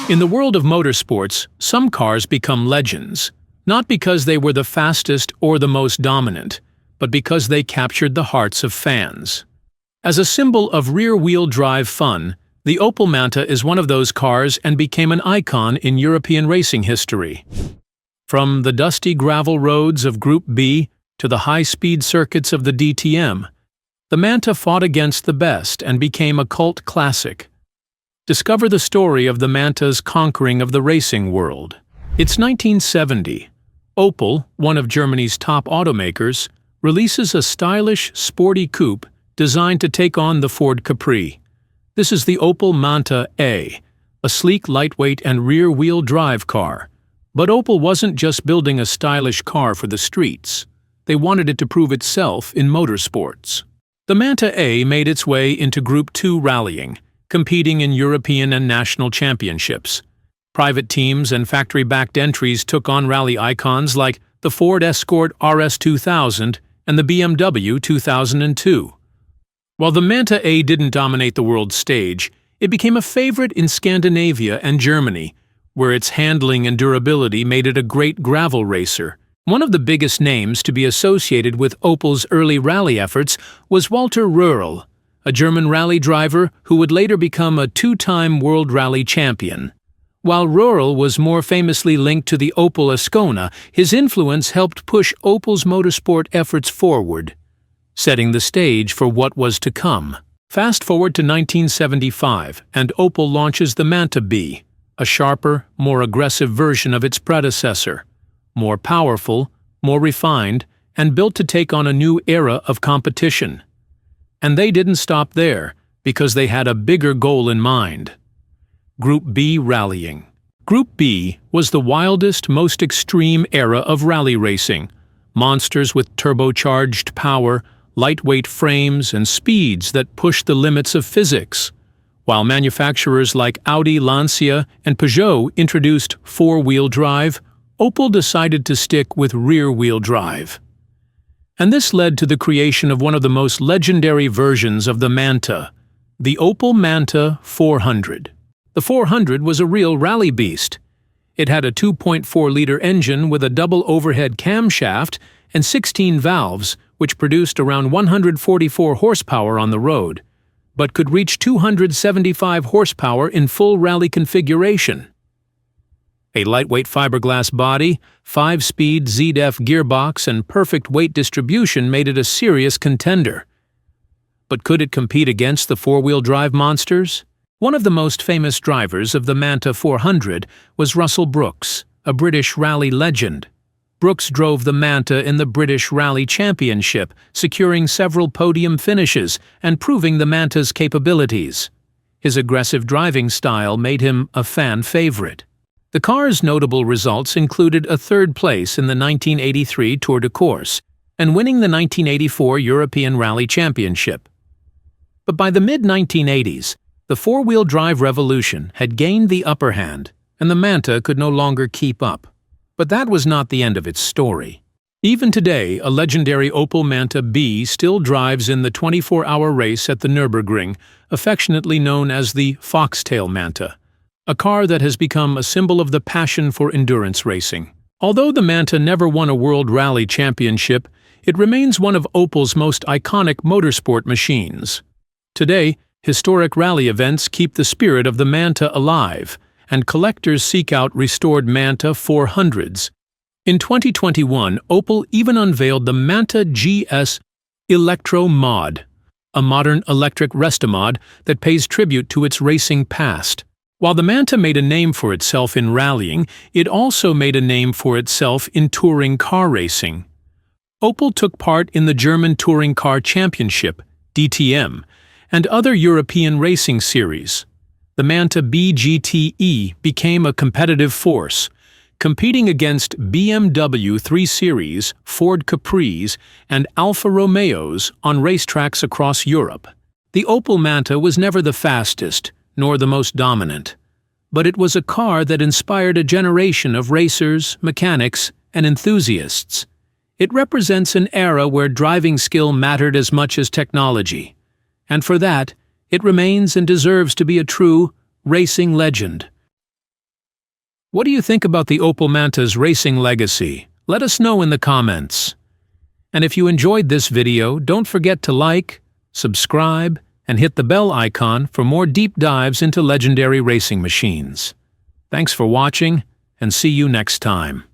In the world of motorsports, some cars become legends, not because they were the fastest or the most dominant, but because they captured the hearts of fans. As a symbol of rear-wheel drive fun, the Opel Manta is one of those cars and became an icon in European racing history. From the dusty gravel roads of Group B to the high-speed circuits of the DTM, the Manta fought against the best and became a cult classic. Discover the story of the Manta's conquering of the racing world. It's 1970. Opel, one of Germany's top automakers, releases a stylish, sporty coupe designed to take on the Ford Capri. This is the Opel Manta A, a sleek, lightweight, and rear-wheel drive car. But Opel wasn't just building a stylish car for the streets. They wanted it to prove itself in motorsports. The Manta A made its way into Group 2 rallying, competing in European and national championships. Private teams and factory-backed entries took on rally icons like the Ford Escort RS 2000 and the BMW 2002. While the Manta A didn't dominate the world stage, it became a favorite in Scandinavia and Germany, where its handling and durability made it a great gravel racer. One of the biggest names to be associated with Opel's early rally efforts was Walter Röhrl, a German rally driver who would later become a two-time World Rally champion. While Röhrl was more famously linked to the Opel Ascona, his influence helped push Opel's motorsport efforts forward, setting the stage for what was to come. Fast forward to 1975, and Opel launches the Manta B, a sharper, more aggressive version of its predecessor, more powerful, more refined, and built to take on a new era of competition. And they didn't stop there, because they had a bigger goal in mind. Group B rallying. Group B was the wildest, most extreme era of rally racing. Monsters with turbocharged power, lightweight frames, and speeds that pushed the limits of physics. While manufacturers like Audi, Lancia, and Peugeot introduced four-wheel drive, Opel decided to stick with rear-wheel drive. And this led to the creation of one of the most legendary versions of the Manta, the Opel Manta 400. The 400 was a real rally beast. It had a 2.4-liter engine with a double overhead camshaft and 16 valves, which produced around 144 horsepower on the road, but could reach 275 horsepower in full rally configuration. A lightweight fiberglass body, 5-speed ZDEF gearbox, and perfect weight distribution made it a serious contender. But could it compete against the four-wheel drive monsters? One of the most famous drivers of the Manta 400 was Russell Brooks, a British rally legend. Brooks drove the Manta in the British Rally Championship, securing several podium finishes and proving the Manta's capabilities. His aggressive driving style made him a fan favorite. The car's notable results included a third place in the 1983 Tour de Corse and winning the 1984 European Rally Championship. But by the mid-1980s, the four-wheel drive revolution had gained the upper hand, and the Manta could no longer keep up. But that was not the end of its story. Even today, a legendary Opel Manta B still drives in the 24-hour race at the Nürburgring, affectionately known as the Foxtail Manta, a car that has become a symbol of the passion for endurance racing. Although the Manta never won a World Rally Championship, it remains one of Opel's most iconic motorsport machines. Today, historic rally events keep the spirit of the Manta alive, and collectors seek out restored Manta 400s. In 2021, Opel even unveiled the Manta GS Electro Mod, a modern electric restomod that pays tribute to its racing past. While the Manta made a name for itself in rallying, it also made a name for itself in touring car racing. Opel took part in the German Touring Car Championship, DTM, and other European racing series. The Manta BGTE became a competitive force, competing against BMW 3 Series, Ford Capris, and Alfa Romeos on racetracks across Europe. The Opel Manta was never the fastest, nor the most dominant, but it was a car that inspired a generation of racers, mechanics, and enthusiasts. It represents an era where driving skill mattered as much as technology, and for that, it remains and deserves to be a true racing legend. What do you think about the Opel Manta's racing legacy? Let us know in the comments. And if you enjoyed this video, don't forget to like, subscribe, and hit the bell icon for more deep dives into legendary racing machines. Thanks for watching, and see you next time.